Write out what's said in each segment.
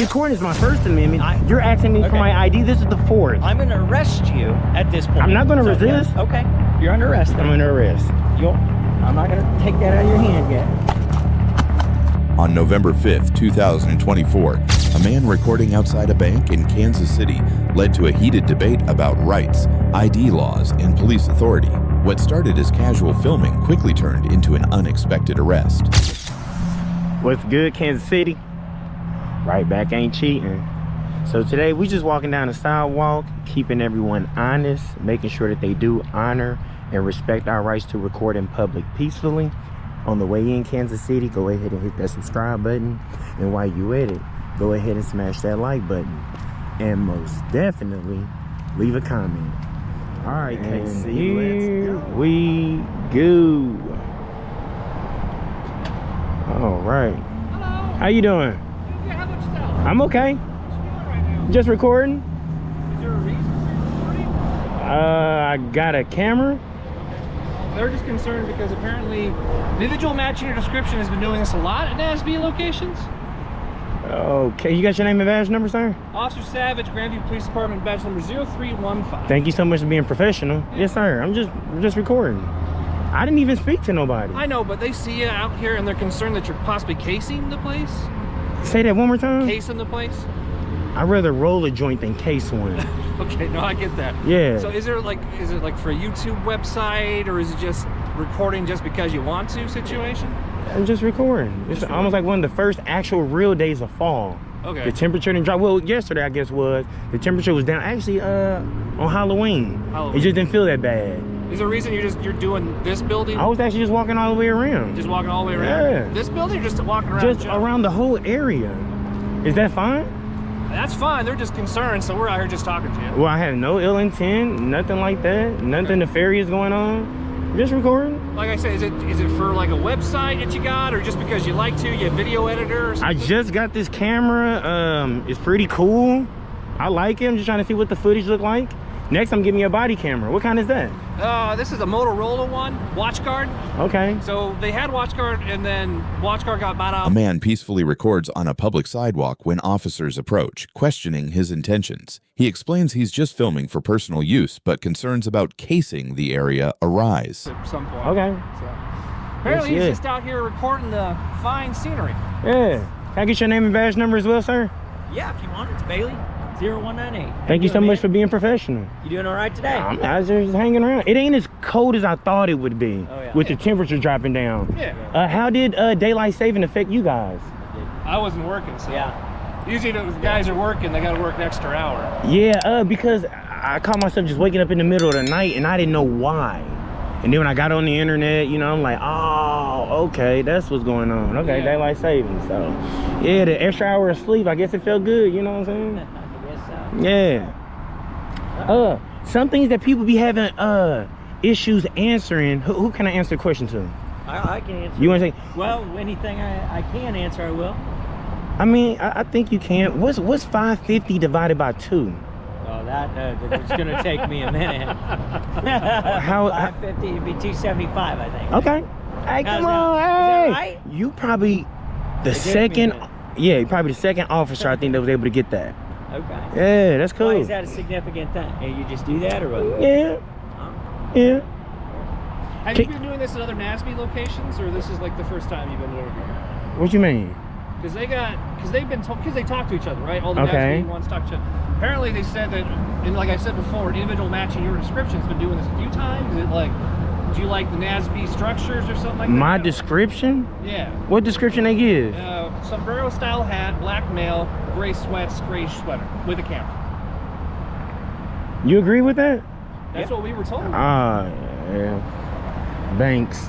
recording is my First Amendment. You're asking me for my ID. This is the fourth. I'm going to arrest you at this point. I'm not going to resist. Yeah. Okay. You're under arrest. I'm under arrest. I'm not going to take that out of your hand yet. On November 5th, 2024, a man recording outside a bank in Kansas City led to a heated debate about rights, ID laws, and police authority. What started as casual filming quickly turned into an unexpected arrest. What's good, Kansas City? Right back ain't cheating. So today we just walking down the sidewalk, keeping everyone honest, making sure that they do honor and respect our rights to record in public peacefully. On the way in Kansas City, go ahead and hit that subscribe button. And while you at it, go ahead and smash that like button. And most definitely, leave a comment. All right, KC, here we go. All right. Hello. How you doing? Yeah, how about yourself? I'm okay. What you doing right now? Just recording. Is there a reason for recording? I got a camera. They're just concerned because apparently individual matching your description has been doing this a lot at NASB locations. Okay, you got your name and badge number, sir? Officer Savage, Grandview Police Department, badge number 0315. Thank you so much for being professional. Yes, sir. I'm just recording. I didn't even speak to nobody. I know, but they see you out here and they're concerned that you're possibly casing the place. Say that one more time. Casing the place? I'd rather roll a joint than case one. Okay, no, I get that. Yeah. So is it like for a YouTube website, or is it just recording just because you want to situation? I'm just recording. It's almost like one of the first actual real days of fall. Okay. The temperature didn't drop. Well, yesterday I guess was. The temperature was down. Actually, on Halloween. It just didn't feel that bad. Is there a reason you're doing this building? I was actually just walking all the way around. Just walking all the way around? Yeah. This building, or just walking around? Just around the whole area. Is that fine? That's fine. They're just concerned, so we're out here just talking to you. Well, I had no ill intent, nothing like that, nothing nefarious going on. Just recording. Like I said, is it for like a website that you got, or just because you like to? You have video editor or something? I just got this camera. It's pretty cool. I like it. I'm just trying to see what the footage look like. Next, I'm getting me a body camera. What kind is that? This is a Motorola one, WatchGuard. Okay. So they had WatchGuard, and then WatchGuard got bought out. A man peacefully records on a public sidewalk when officers approach, questioning his intentions. He explains he's just filming for personal use, but concerns about casing the area arise. At some point. Okay. So, apparently Yes, he's just out here recording the fine scenery. Yeah. Can I get your name and badge number as well, sir? Yeah, if you want, it's Bailey 0198. Thank you so much for being professional. You doing all right today? I'm out there just hanging around. It ain't as cold as I thought it would be with the temperature dropping down. Yeah. How did daylight saving affect you guys? I wasn't working, so. Yeah. Usually the guys are working, they got to work an extra hour. Yeah, because I caught myself just waking up in the middle of the night and I didn't know why. And then when I got on the internet, you know, I'm like, oh, okay, that's what's going on. Okay, Yeah. daylight savings. So, yeah, the extra hour of sleep, I guess it felt good, you know what I'm saying? Yeah. Some things that people be having issues answering. Who can I answer the question to? I can answer. You want to say? Well, anything I can answer, I will. I mean, I think you can. What's 550 divided by 2? Oh, it's going to take me a minute. How? 550 would be 275, I think. Okay. Hey, come on. Is Hey. that right? You probably the It took me a second. minute. Yeah, you're probably the second officer I think that was able to get that. Okay. Yeah, that's cool. Why is that a significant thing? Hey, you just do that, or what? Yeah. Yeah. Have you been doing this at other NASB locations, or this is like the first time you've been over here? What you mean? Because they talk to each other, right? All the Okay. NASB ones talk to each other. Apparently they said that, and like I said before, individual matching your description's been doing this a few times. Is it like, do you like the NASB structures or something like that? My description? Yeah. What description they give? Sombrero style hat, black male, gray sweats, gray sweater with a camera. You agree with that? That's what we were told. Yeah. Banks.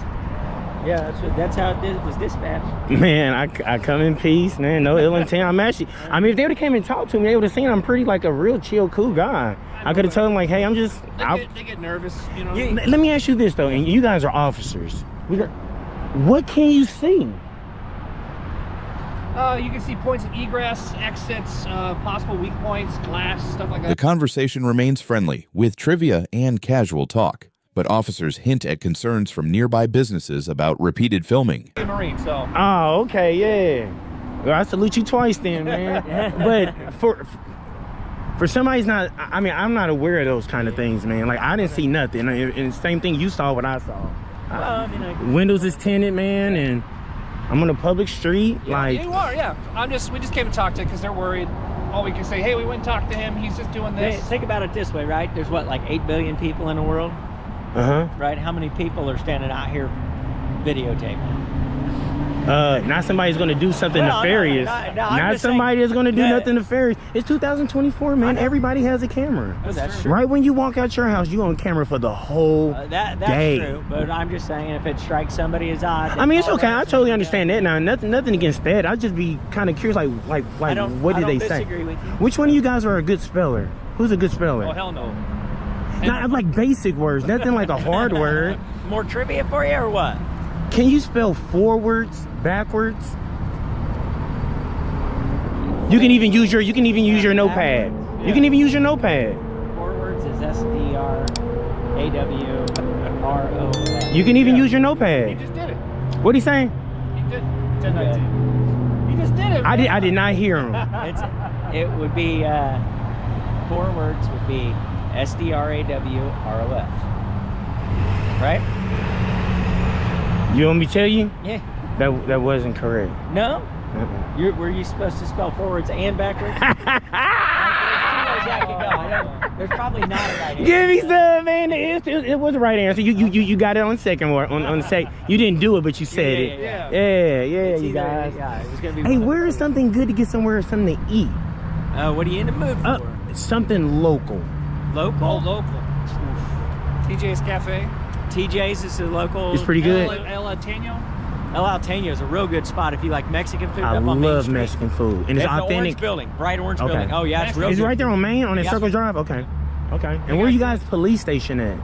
Yeah, that's how it was dispatched. Man, I come in peace, man. No ill intent. I mean, if they would have came and talked to me, they would have seen I'm pretty like a real chill, cool guy. I could have told them like, hey, I'm just. They get nervous, you know. Let me ask you this though, and you guys are officers. What can you see? You can see points of egress, exits, possible weak points, glass, stuff like that. The conversation remains friendly, with trivia and casual talk. But officers hint at concerns from nearby businesses about repeated filming. Marine, so. Oh, okay, yeah. Well, I salute you twice then, man. But for somebody's not, I mean, I'm not aware of those kind of things, man. Like, I didn't see nothing. And the same thing, you saw what I saw. Well, I mean, Windows is tinted, man, and I'm on a public street. Like, you are, yeah. We just came and talked to because they're worried. All we can say, hey, we went and talked to him. He's just doing this. think about it this way, right? There's what, like 8 billion people in the world, right? How many people are standing out here videotaping? not somebody's gonna do something nefarious. Not somebody that's gonna do nothing nefarious. It's 2024, man. Everybody has a camera. Oh, that's true. Right when you walk out your house, you on camera for the whole that's day. true, but I'm just saying, if it strikes somebody as odd, I mean, it's okay. I totally understand that now. Nothing against that. I'd just be kind of curious, like what did they say? Disagree with you. Which one of you guys are a good speller? Who's a good speller? Oh, hell no. Not like basic words, nothing like a hard word. More trivia for you, or what? Can you spell forwards, backwards? You can even use your notepad. Yeah. You can even use your notepad. Forwards is SDRAWROS. You can even use your He notepad. just did it. What he saying? He did. 1019. He just did it. I did not hear him. It would be forwards would be SDRAWROS. Right? You want me to tell you? Yeah. That wasn't correct. No? Were you supposed to spell forwards and backwards? There's probably not a right answer. Give me some, man. It was the right answer. You got it on second or on the second. You didn't do it, but you said it. Yeah. You guys. Yeah, it was gonna be Hey, one of where those. is something good to get somewhere, something to eat? What are you in the mood for? Something local. Local? Oh, local. TJ's Cafe. TJ's is a local. It's pretty good. El Altano. El Altano is a real good spot if you like Mexican food. I up on Main love Street. Mexican food, and it's The orange authentic. building, bright orange Okay. building. Oh yeah, it's real. Is it good right there food. on Main on that Yeah. Circle Drive? Okay. And where you guys police station at?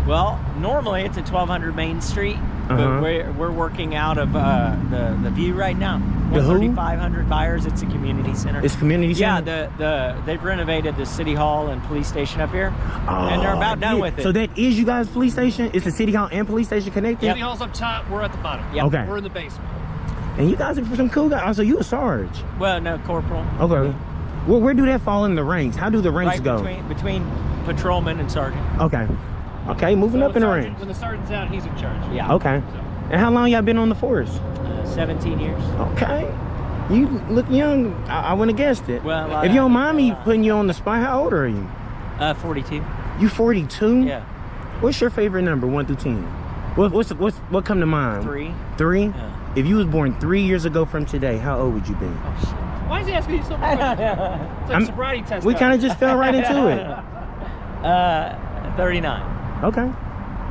Well, normally it's at 1200 Main Street, but we're working out of the View right now. The who? 3500 buyers. It's a community center. It's community Yeah, center? they've renovated the city hall and police station up here, and they're about done with it. So that is you guys' police station? It's the city hall and police station connected? City Hall's up top. We're at the bottom. Yep. Okay. We're in the basement. And you guys are some cool guys. Also, you a sarge. Well, no, corporal. Okay. Well, where do that fall in the ranks? How do the ranks Right go? between patrolman and sergeant. Okay, moving up in the ranks. When the sergeant's out, he's in charge. Yeah. Okay. And how long y'all been on the force? 17 years. Okay. You look young. I wouldn't have guessed it. Well, if you don't mind me putting you on the spot, how old are you? 42. You 42? Yeah. What's your favorite number, 1 through 10? What come to mind? 3. 3? Yeah. If you was born 3 years ago from today, how old would you be? Oh shit. Why is he asking you so much questions? It's like a sobriety test. We kind of just fell right into it. 39. Okay.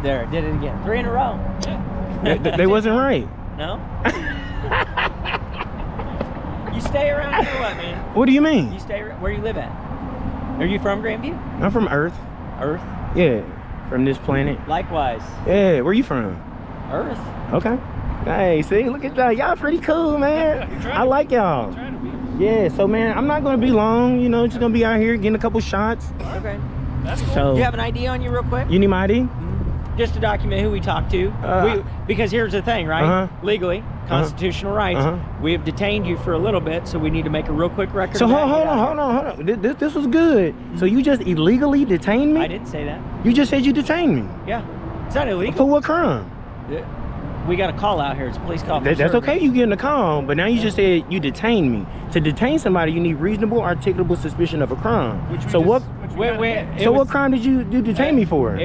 There, did it again. 3 in a row. They wasn't right. No? You stay around here or what, man? What do you mean? You stay where you live at? Are you from Grandview? I'm from Earth. Earth? Yeah, from this planet. Likewise. Yeah, where you from? Earth? Okay. Hey, see, look at that. Y'all pretty cool, man. I like y'all. Trying to be. Yeah, so man, I'm not gonna be long, you know, just gonna be out here getting a couple shots. Okay. That's cool. So You have an ID on you real quick? you need my ID? Just to document who we talked to. Because here's the thing, right? Legally, constitutional rights, we have detained you for a little bit, so we need to make a real quick record. So of that and hold get out on. This was good. So you just illegally detained me? I didn't say that. You just said you detained me. Yeah. It's not illegal. For what crime? We got a call out here. It's a police call. That's okay, you getting a call, but now you just said you detained me. To detain somebody, you need reasonable, articulable suspicion of a crime. What crime did you detain me for?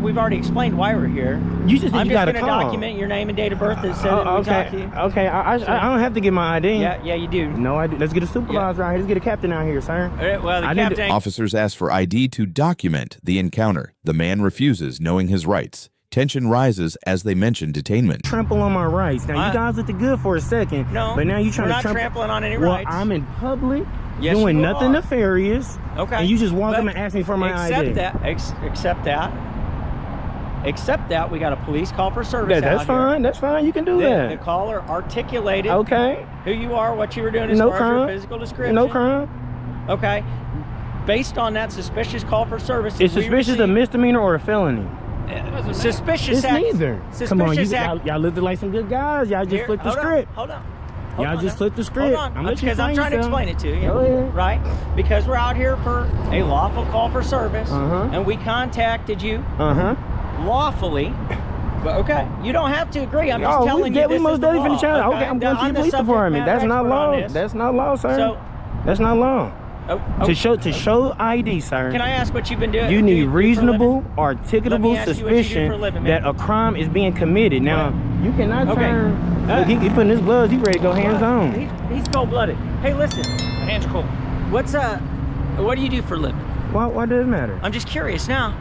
We've already explained why we're here. You just said I'm you just got a going to call. document your name and date of birth that said that we talked to you. Okay, I don't have to get my ID. Yeah, you do. No, I do. Let's get a supervisor out here. Let's get a captain out here, sir. All right, well, the I need to- captain. Officers ask for ID to document the encounter. The man refuses, knowing his rights. Tension rises as they mention detainment. Trample on my rights. Now, you guys looked good for a second. No, but now you trying we're to not trampling on any rights. Well, I'm in public, Yes, doing you nothing are. nefarious. Okay. And you just walk up But and ask me for my ID. Except that we got a police call for service. That's out fine. here. That's fine. You can do The that. caller articulated Okay. who you are, what you were doing as No far as your crime. physical description. No crime. Okay. Based on that suspicious call for service, Is suspicious a misdemeanor or a felony? suspicious It's act. neither. Suspicious Come on, act. y'all looked like some good guys. Y'all just Here, flipped the hold on, script. Hold on. Y'all just flip the script. Hold on, because I'm trying to explain it to you. Go ahead. Right? Because we're out here for a lawful call for service, Uh-huh. and we contacted you Uh-huh. lawfully. But okay, you don't have to agree. I'm just telling you this we most is the definitely law. finna challenge. Okay, I'm going to the police department. That's not law. That's not law, sir. So, that's not law. oh, To show ID, sir. can I ask what you've been doing? You need reasonable, Let me articulable ask you what you do suspicion for a living, that man. a crime is being committed. Now, you cannot Okay. turn. Look, he putting his gloves. He ready to go hands on. He's cold-blooded. Hey, listen. My hand's cold. What do you do for a living? Why does it matter? I'm just curious now.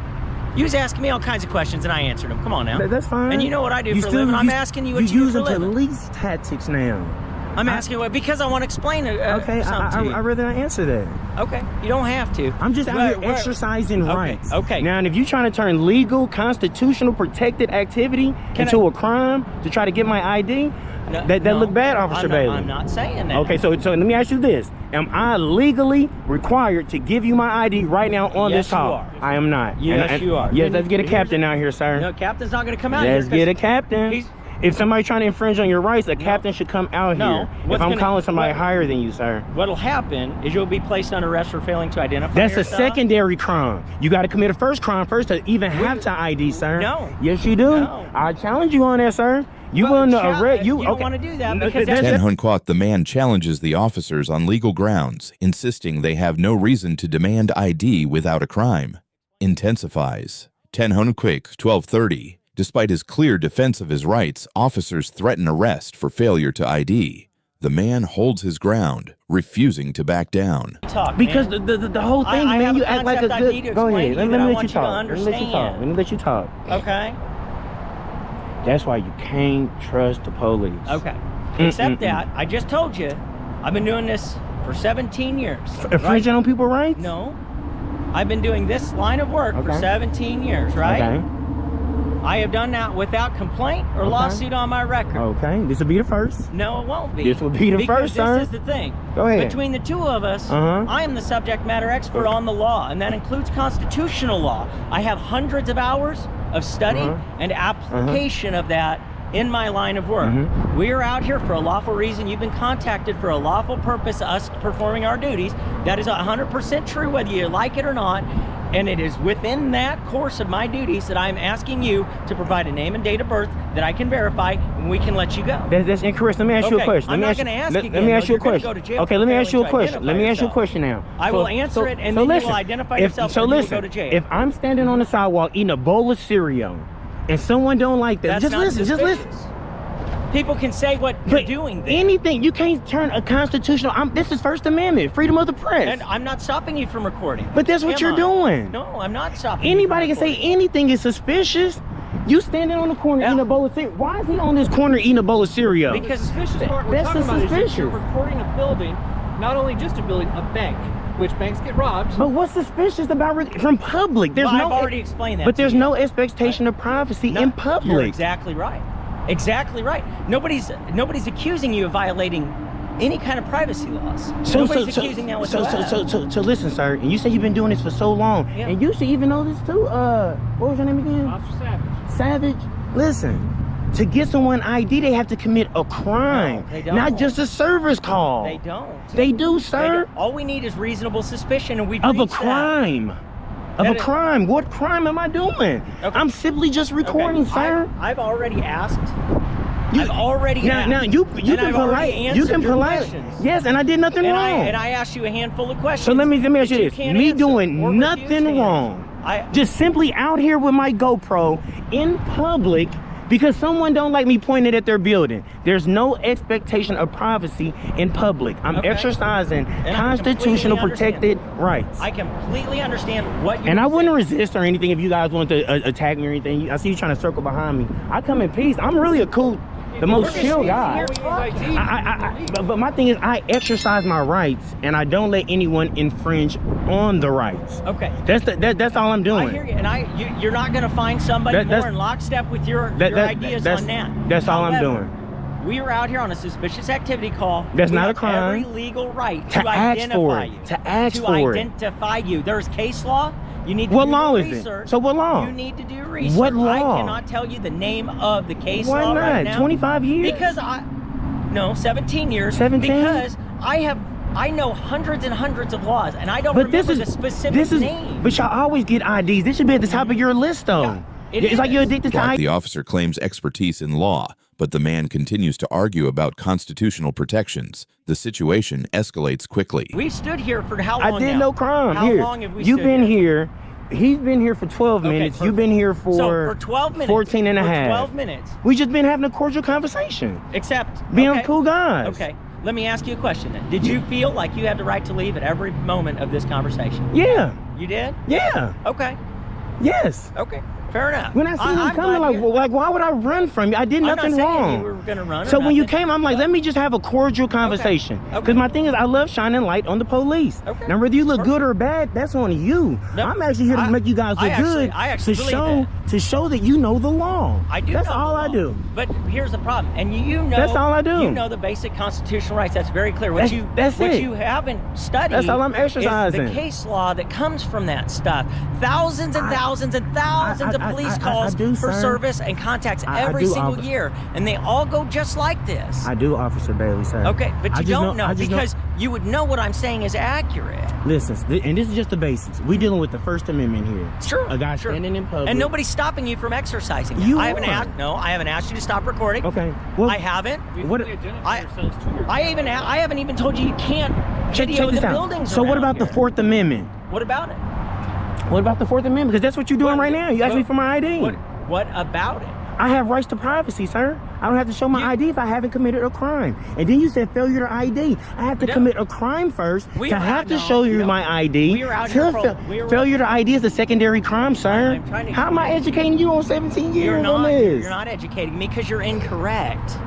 You was asking me all kinds of questions and I answered them. Come on now. That's fine. And you know what I do for a living. I'm asking you what you do for a living. You use police tactics now. I'm asking you because I want to explain Okay, something to you. I'd rather not answer that. Okay, you don't have to. I'm just out here exercising rights. Okay. Now, and if you're trying to turn legal, constitutional, protected activity into a crime to try to get my ID, that look bad, Officer Bailey. I'm not saying that. Okay, so let me ask you this. Am I legally required to give you my ID right now on this call? You are. I am not. Yes, you are. Yes, let's get a captain out here, sir. No, captain's not going to come out here. Let's get a captain. If somebody's trying to infringe on your rights, a captain should come out here. If I'm calling somebody higher than you, sir. What'll happen is you'll be placed under arrest for failing to identify That's yourself. a secondary crime. You got to commit a first crime first to even have to ID, sir. No. Yes, you do. No. I challenge you on that, sir. You willing to arrest you? You don't want to do that because Ken Hunquat, the man, challenges the officers on legal grounds, insisting they have no reason to demand ID without a crime. Intensifies. Ten Hunquat, 1230. Despite his clear defense of his rights, officers threaten arrest for failure to ID. The man holds his ground, refusing to back down. Because the whole thing, man, you act like a good. Go ahead. Let me let you talk. Let me let you talk. Okay. That's why you can't trust the police. Okay. Except that, I just told you, I've been doing this for 17 years. Infringing on people's rights? No. I've been doing this line of work for 17 years, right? Okay. I have done that without complaint or lawsuit on my record. Okay. This will be the first. No, it won't be. This will be the first, sir. This is the thing. Go ahead. Between the two of us, I am the subject matter expert on the law, and that includes constitutional law. I have hundreds of hours of study and application of that in my line of work. We are out here for a lawful reason. You've been contacted for a lawful purpose, us performing our duties. That is 100% true, whether you like it or not. And it is within that course of my duties that I'm asking you to provide a name and date of birth that I can verify, and we can let you go. That's incorrect. Let me ask you a question. I'm not going to ask you again. Let me ask you a You're gonna question. go to jail Okay, for let me ask you a failing to question. Let me ask you a identify question now. I will answer it, and then you will identify yourself, and you will go to jail. If I'm standing on the sidewalk eating a bowl of cereal, and someone don't like that, just listen. Just listen. People can say what you're doing there. Anything. You can't turn a constitutional. This is First Amendment, freedom of the press. And I'm not stopping you from recording. But that's what you're doing. No, I'm not stopping. Anybody can say anything is suspicious. You standing on the corner eating a bowl of cereal. Why is he on this corner eating a bowl of cereal? Because the suspicious part we're talking about is you're recording a building, not only just a building, a bank, which banks get robbed. But what's suspicious about from public? There's I've already explained that. But there's no expectation of privacy in public. You're exactly right. Exactly right. Nobody's accusing you of violating any kind of privacy laws. Nobody's accusing that whatsoever. So listen, sir, and you say you've been doing this for so long, and you should even know this too. What was your name again? Officer Savage. Savage. Listen, to get someone ID, they have to commit a crime, no, they don't. not just a service call. They don't. They do, sir. All we need is reasonable suspicion, and we've of a reached crime. That. Of a crime. What crime am I doing? Okay. I'm simply just recording, sir. I've already asked. I've already asked. Now you can polite. You can polite. Yes, and I did nothing wrong. And I asked you a handful of questions. So let me ask you this. Me doing nothing wrong. Just simply out here with my GoPro in public because someone don't like me pointing at their building. There's no expectation of privacy in public. I'm exercising constitutional protected rights. I completely understand what you're And I wouldn't resist or anything if you guys want to attack me or anything. I see you trying to circle behind me. I come in peace. I'm really the most chill guy. But my thing is, I exercise my rights, and I don't let anyone infringe on the rights. Okay. That's all I'm doing. I hear you, and you're not going to find somebody more in lockstep with your ideas on that. That's all I'm doing. We are out here on a suspicious activity call. That's not a crime. Every legal right to identify you. To identify you. There's case law. You need to what do law research. Is it? So what law? You need to do research. What law? I cannot tell you the name of the case Why law not? right now. 25 years? Because No, 17 years. 17? Because I know hundreds and hundreds of laws, and I don't But remember the specific name. But y'all always get IDs. This should be at the top of your list, though. Yeah, it's like you're addicted to Clark, IDs. the officer claims expertise in law, but the man continues to argue about constitutional protections. The situation escalates quickly. We stood here for how long I did now? no crime. How Here, long have we you've stood been here. He's been here for 12 minutes. perfect. You've been here for, So for 12 minutes. 14 and a for half. 12 minutes. We just been having a cordial conversation. Except Being okay. cool guys. Okay. Let me ask you a question then. Did you feel like you had the right to leave at every moment of this conversation? Yeah. You did? Yeah. Okay. Yes. Okay. Fair enough. When I see him coming, like, why would I run from you? I did nothing I'm not saying wrong. you were gonna run. So or when you nothing. came, I'm like, let me just have a cordial conversation. Okay. Because my thing is, I love shining light on the police. Okay. Now, whether you look good or bad, that's on you. No, I'm actually here to make you guys look good. I actually to believe show that you know the law. I do. That's know all the I law. do. But here's the problem, and you know. That's all I do. You know the basic constitutional rights. That's very clear. What That's what it. you haven't studied. That's all I'm Is exercising. the case law that comes from that stuff. Thousands and thousands and thousands of police calls do, for sir. service and contacts I every do, single officer. year, and they all go just like this. I do, Officer Bailey, sir. Okay, but you don't know I just because you would know what I'm saying is accurate. Listen, and this is just the basics. We're dealing with the First Amendment here. Sure. A guy sure. standing in public. And nobody's stopping you from exercising it. You I haven't are. asked. No, I haven't asked you to stop recording. Okay. Well, I haven't. What? I haven't even told you can't video check this the out. buildings. So what around about the here. Fourth Amendment? What about it? What about the Fourth Amendment? Because that's what you're doing right now. You asked me for my ID. What about it? I have rights to privacy, sir. I don't have to show my ID if I haven't committed a crime. And then you said failure to ID. I have to commit a crime first to have to show you my ID. We were out here. Failure to ID is a secondary crime, sir. I'm trying to How am I educating you on 17 years on this? You're not educating me because you're incorrect.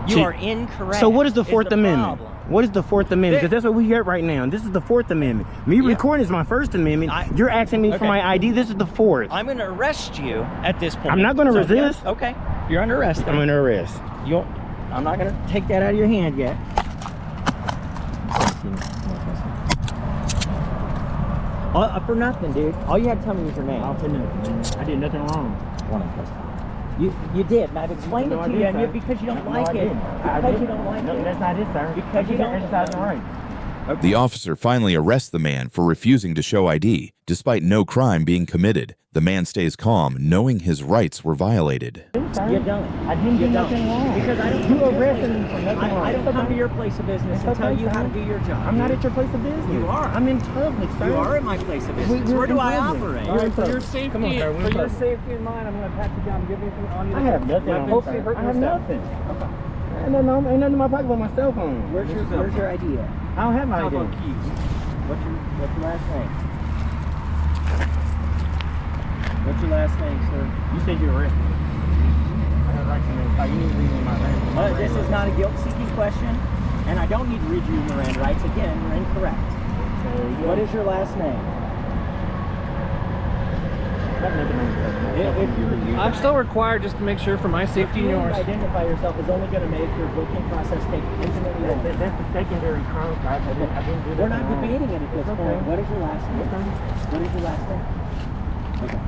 You are incorrect. So what is the Fourth Amendment? problem. What is the Fourth Amendment? Because that's what we get right now. This is the Fourth Amendment. Me recording is my First Amendment. You're asking me for my ID. This is the Fourth. I'm going to arrest you at this point. I'm not going to resist. Yeah, okay. You're under arrest. I'm under arrest. I'm not going to take that out of your hand yet. For nothing, dude. All you had to tell me was your name. For nothing. I did nothing wrong. You did, and I've explained it to you, and because you don't like it. Because you don't like it. That's not it, sir. Because you don't exercise my rights. The officer finally arrests the man for refusing to show ID, despite no crime being committed. The man stays calm, knowing his rights were violated. You don't. I didn't do nothing wrong. Because I don't. You arrested me for nothing wrong. I don't come to your place of business and tell you how to do your job. I'm not at your place of business. You are. I'm in public, sir. You are at my place of business. We're Where do in I public. operate? All right, For your safety, Come on, sir, for your safety and mine, I'm going to pat you down and give you anything on you. I have nothing on me, Hopefully sir. hurt I have yourself. nothing. Ain't nothing in my pocket but my cell phone. Where's your ID at? I don't have my How ID. about keys? What's your last name? What's your last name, sir? You said you arrested me. I have rights to know. You need to read me my name. This is not a guilt-seeking question, and I don't need to read you your Miranda rights. Again, you're incorrect. What is your last name? I'm still required just to make sure for my safety and yours. Identify yourself is only going to make your booking process take infinitely longer. That's the secondary crime. I didn't do that. We're not debating it at this point. What is your last name? What is your last name? Okay.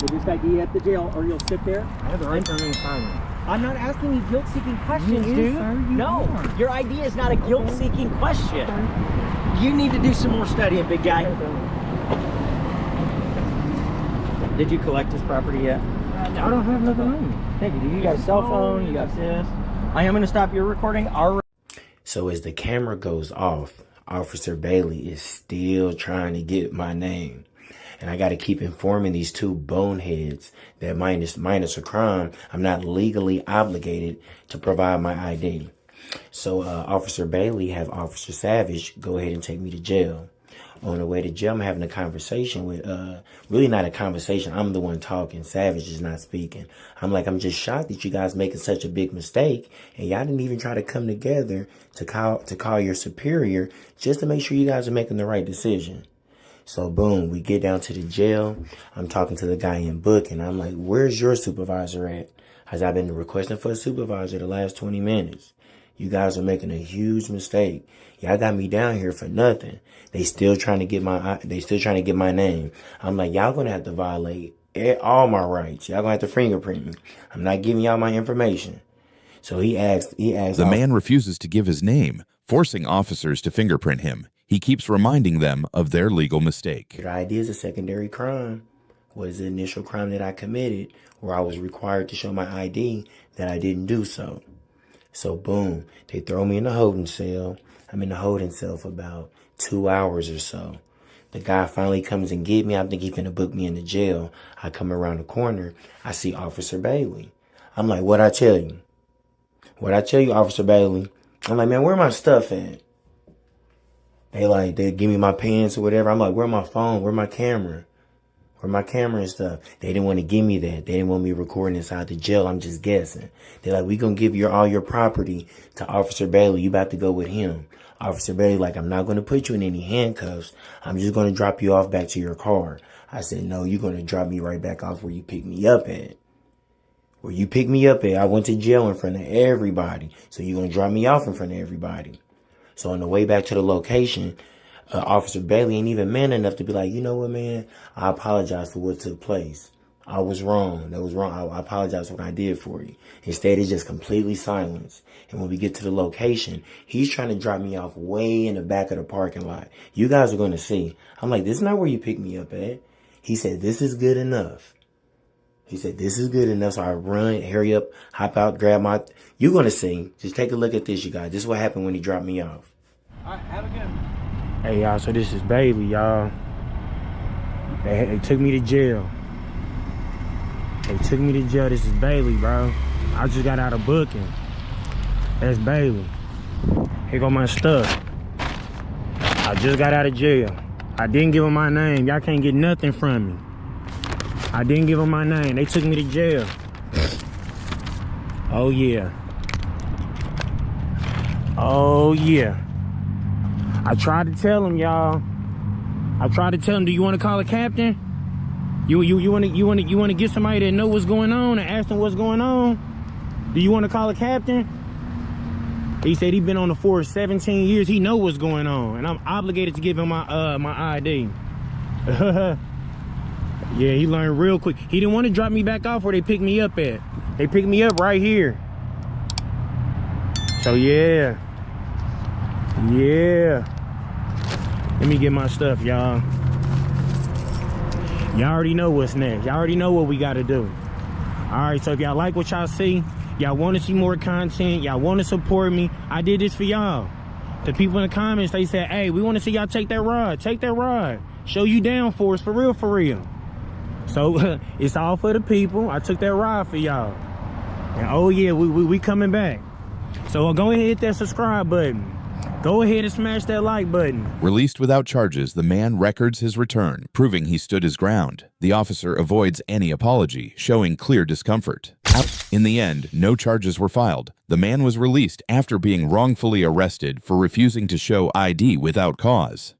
You'll just ID at the jail, or you'll sit there. I have the right to remain silent. I'm not asking you guilt-seeking questions, You is, dude. sir. You No, are. your ID is not a guilt-seeking question. You need to do some more studying, big guy. Did you collect his property yet? I don't have nothing on me. Thank you. You got a cell phone. You got this. I am going to stop your recording. So as the camera goes off, Officer Bailey is still trying to get my name. And I got to keep informing these two boneheads that minus a crime, I'm not legally obligated to provide my ID. So Officer Bailey have Officer Savage go ahead and take me to jail. On the way to jail, I'm having a conversation with, really not a conversation. I'm the one talking. Savage is not speaking. I'm like, I'm just shocked that you guys making such a big mistake. And y'all didn't even try to come together to call your superior just to make sure you guys are making the right decision. So boom, we get down to the jail. I'm talking to the guy in book and I'm like, where's your supervisor at? As I've been requesting for a supervisor the last 20 minutes. You guys are making a huge mistake. Y'all got me down here for nothing. They still trying to get my name. I'm like, y'all gonna have to violate all my rights. Y'all gonna have to fingerprint me. I'm not giving y'all my information. So he asked The man refuses to give his name, forcing officers to fingerprint him. He keeps reminding them of their legal mistake. The ID is a secondary crime. Was the initial crime that I committed where I was required to show my ID that I didn't do so. So boom, they throw me in the holding cell. I'm in the holding cell for about 2 hours or so. The guy finally comes and get me. I think he finna book me into jail. I come around the corner. I see Officer Bailey. I'm like, what'd I tell you? What'd I tell you, Officer Bailey? I'm like, man, where my stuff at? They give me my pants or whatever. I'm like, where my phone? Where my camera? Where my camera and stuff? They didn't want to give me that. They didn't want me recording inside the jail. I'm just guessing. They're like, we gonna give all your property to Officer Bailey. You about to go with him. Officer Bailey, like, I'm not gonna put you in any handcuffs. I'm just gonna drop you off back to your car. I said, no, you're gonna drop me right back off where you picked me up at. Where you picked me up at. I went to jail in front of everybody. So you're gonna drop me off in front of everybody. So on the way back to the location, Officer Bailey ain't even man enough to be like, you know what, man? I apologize for what took place. I was wrong. That was wrong. I apologize for what I did for you. Instead, it's just completely silence. And when we get to the location, he's trying to drop me off way in the back of the parking lot. You guys are going to see. I'm like, this is not where you picked me up at. He said, this is good enough. He said, this is good enough. So I run, hurry up, hop out, grab my... You're going to see. Just take a look at this, you guys. This is what happened when he dropped me off. All right, have a good. Hey, y'all, so this is Bailey, y'all. They took me to jail. This is Bailey, bro. I just got out of booking. That's Bailey. Here go my stuff. I just got out of jail. I didn't give him my name. Y'all can't get nothing from me. I didn't give him my name. They took me to jail. Oh, yeah. Oh, yeah. I tried to tell him, y'all. Do you want to call a captain? You want to get somebody that know what's going on and ask them what's going on? Do you want to call a captain? He said he been on the force 17 years. He know what's going on, and I'm obligated to give him my ID. Yeah, he learned real quick. He didn't want to drop me back off where they picked me up at. They picked me up right here. So yeah. Let me get my stuff, y'all. Y'all already know what's next. Y'all already know what we got to do. All right, so if y'all like what y'all see, y'all want to see more content, y'all want to support me, I did this for y'all. The people in the comments, they said, hey, we want to see y'all take that ride. Show you down for us, for real. So it's all for the people. I took that ride for y'all. And oh yeah, we coming back. So go ahead and hit that subscribe button. Go ahead and smash that like button. Released without charges, the man records his return, proving he stood his ground. The officer avoids any apology, showing clear discomfort. In the end, no charges were filed. The man was released after being wrongfully arrested for refusing to show ID without cause.